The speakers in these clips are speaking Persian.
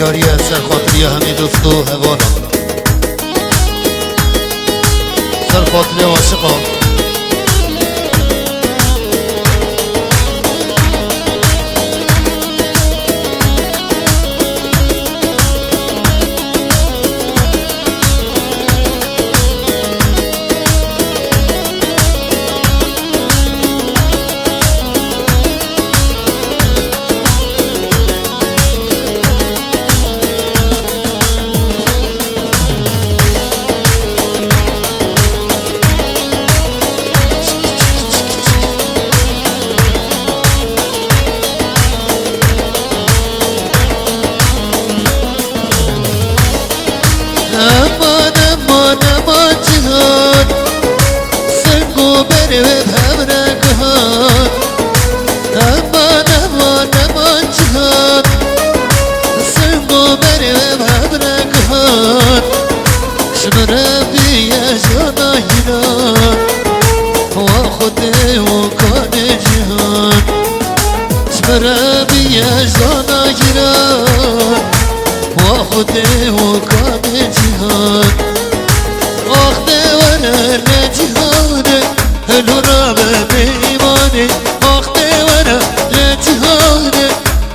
یاری از سر خاطری همین دوست و هوانا سر خاطری عاشقا امان امان امان جهان سنگو بره به هم رنگهان امان امان امان جهان سنگو بره به هم رنگهان شمره بیه جانا هیران و خوده و کان جهان شمره بیه جانا هیران و خوده و کان جهان آخ دیوانه لجهانه هلو را به بیمانه آخ دیوانه لجهانه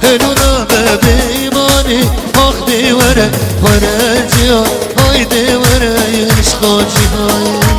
هلو را به بیمانه آخ دیوانه ونه جهان های دیوانه عشقا جهان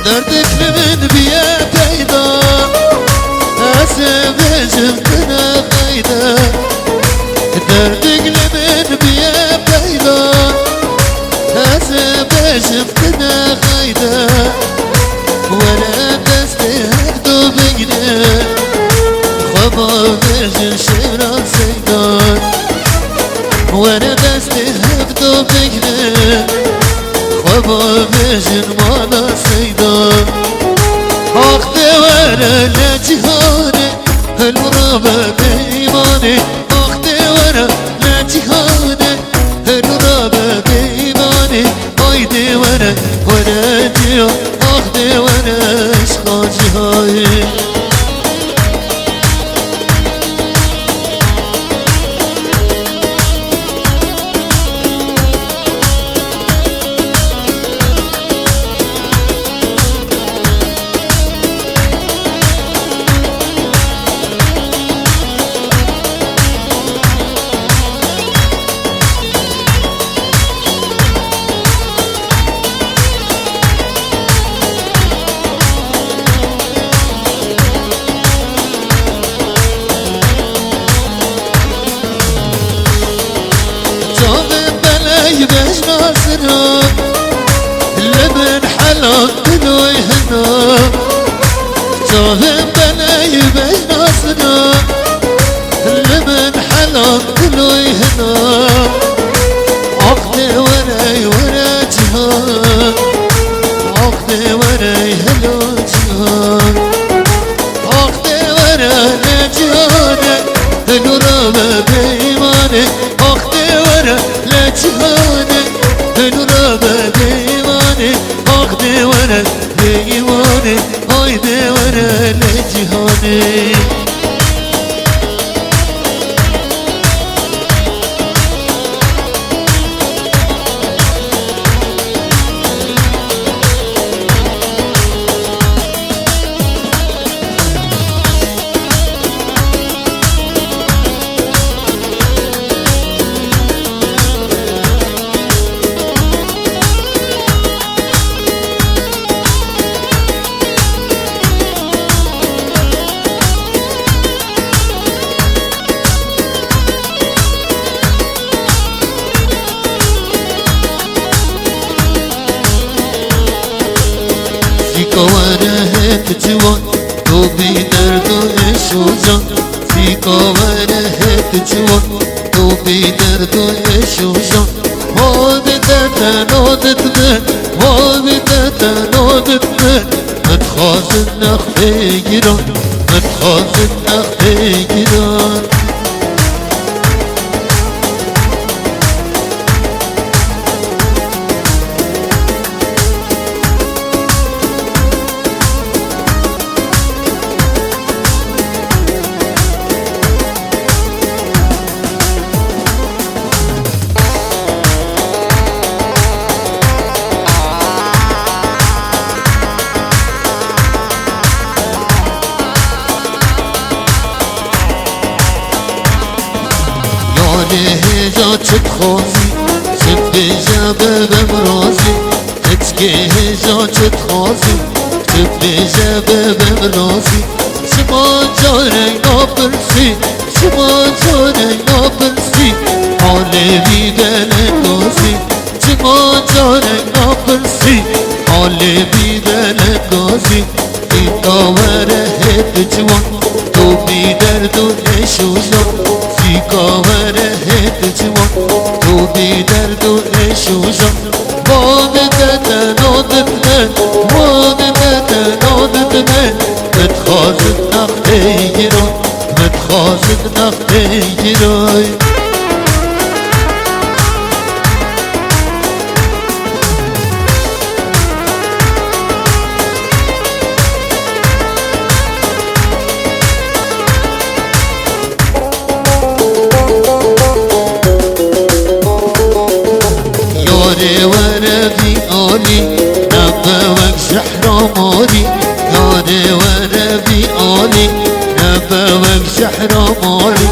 دردك من بيا بيضا أسم جمتنا قيدا دردك من بيا بيضا أسم جمتنا قيدا ولا دستي هكدو بينا خبا بجن شمرا سيدان ولا دستي هكدو بينا خبا بجن مانا سيدان آخ دیوانه لجهانه هلورابه بیمانه آخ دیوانه لجهانه هلورابه بیمانه آی دیوانه ونه جیان آخ دیوانه عشقا جهانه بش ناصران لمن حلق دلوي هنا جاهم بناي بش ناصران لمن حلق دلوي هنا عقدي وراي ورا جهان عقدي وراي هلو جهان عقدي ورا جهان هلو رابا بيماني عقدي ورا لجهانه هنورابه دیوانه آخ دیوانه دیوانه آی دیوانه لجهانه وره جوان تو بی درد و عشق و جان فیکا وره جوان تو بی درد و عشق و جان وادت تنادت من وادت تنادت من متخاذ نخ بگیران متخاذ نخ بگیران هجا چه تخوازی چه بیجا ببم رازی اتگه هجا چه تخوازی چه بیجا ببم رازی شما جارک ناپرسی شما جارک ناپرسی حال بیدن گازی شما جارک ناپرسی حال بیدن گازی این کاوره هد جوان تو بیدرد و نشوشان کاوره هد جوان تو بی درد و عشق و جان وادت تنادت من وادت تنادت من متخاذت نخ بگیران متخاذت نخ بگیران وربي آلي نبوك سحر مالي ياري وربي آلي نبوك سحر مالي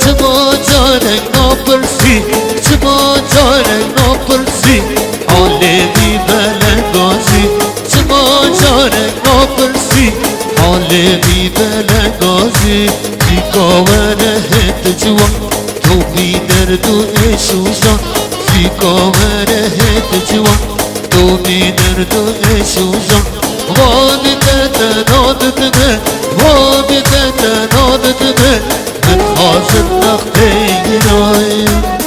تما جارك نابرسي تما جارك نابرسي حالي بي بلنگازي تما جارك نابرسي حالي بي بلنگازي تيكاوره هد جوان تو بي درد و عشق و جان کاوره هد جوان تو بی درد و عشق و جان وادت تنادت من وادت تنادت من متخاذت نخ بگیران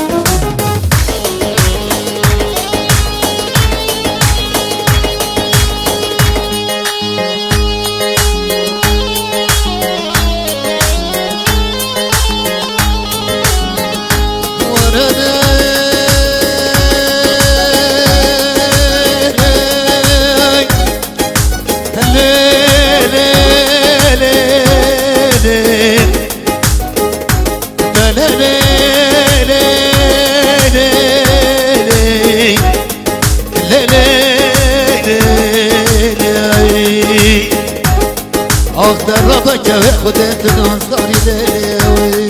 آخ در رابا که خودت نازداری لیوی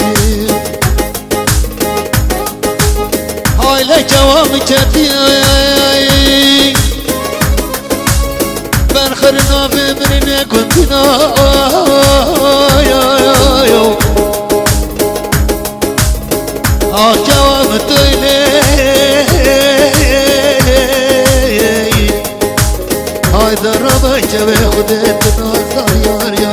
های لکوامی کتی برخر نافه برنه کندینا آخ کوام توی های در رابا که خودت نازداری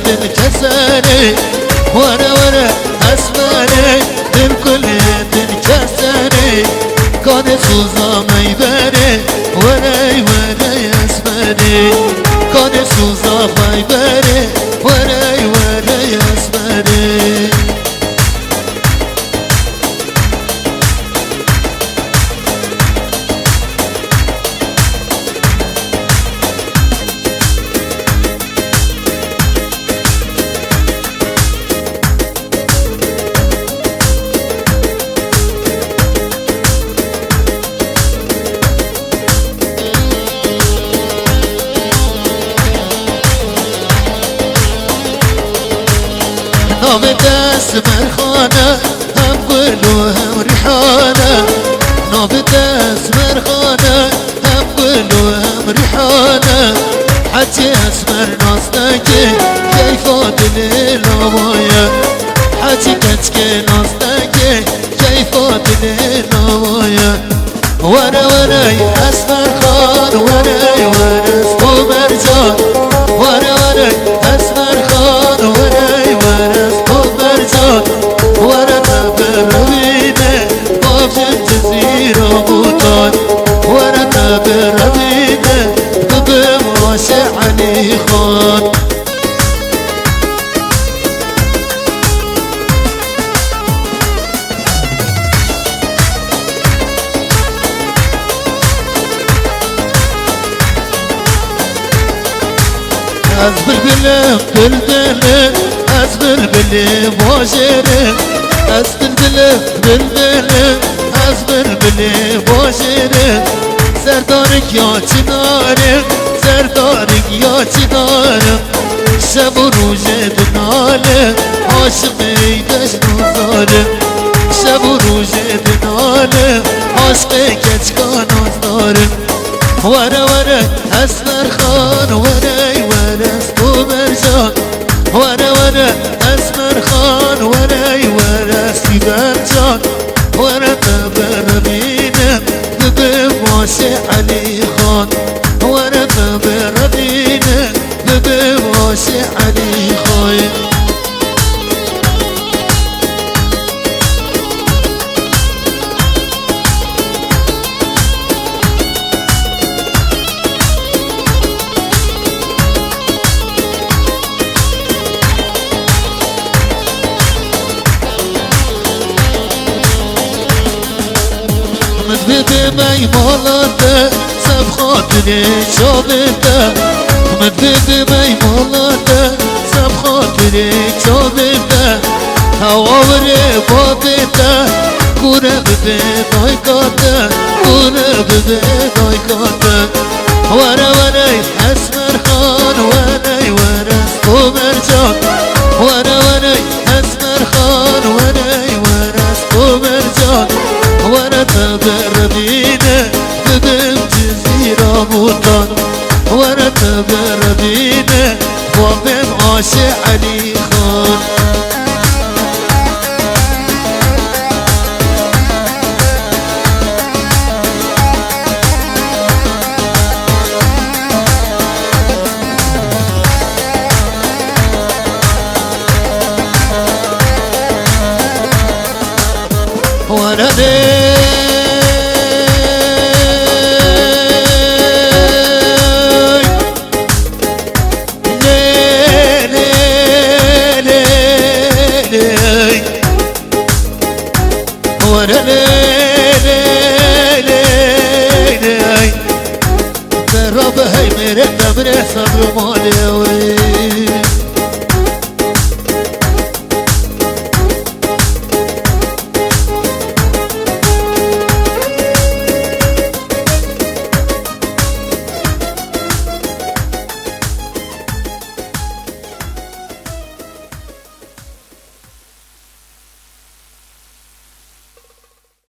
بالكساني وانا اسماني بالكل تنكساني كان سوزا ما يباني وانا اسماني كان سوزا ما يباني وانا اسماني اسمر خانه هم گل و هم ریحانه نابت اسمر خانه هم گل و هم ریحانه حتی اسمر ناستنگه کیفات لیلاوایه حتی کچکه ناستنگه کیفات لیلاوایه ورا ورا اسمر خان ورا ورا اسمو مرجان ورا ورا اسمر خان ورا ورا اسمو مرجان ورا تبرمینه بابجن جزیر و بوتان ورا تبرمینه ببم واسع علی خان از بلبلم بلبلم از بلبلم واجرم از بلبلم بلبلم از بلبلم واجرم سردارک یا چنارم سردارک یا چنارم شب و روز دنالم عاشق ایدش نوزارم شب و روز دنالم عاشق کچکان نوزارم ورا ورا اسمر خان ورا ورا اسمو مرجان ورا ورا اسمر خان ورا ورا سیبر جان ورا تبرمینه ببم واسع علی خان ورا تبرمینه ببم واسع علی خان مدبد میمالانده سب خاطر شابده مدبد میمالانده سب خاطر شابده هواور بابده کوره بده دایکاته کوره بده دایکاته ورا ورا اسمر خان ورا ورا اسمو مرجان ورا ورا اسمر خان ورا ورا اسمو مرجان ورا تبرمینه ببم جزیرا بوتان ورا تبرمینه بابم عاشق علی خان ورا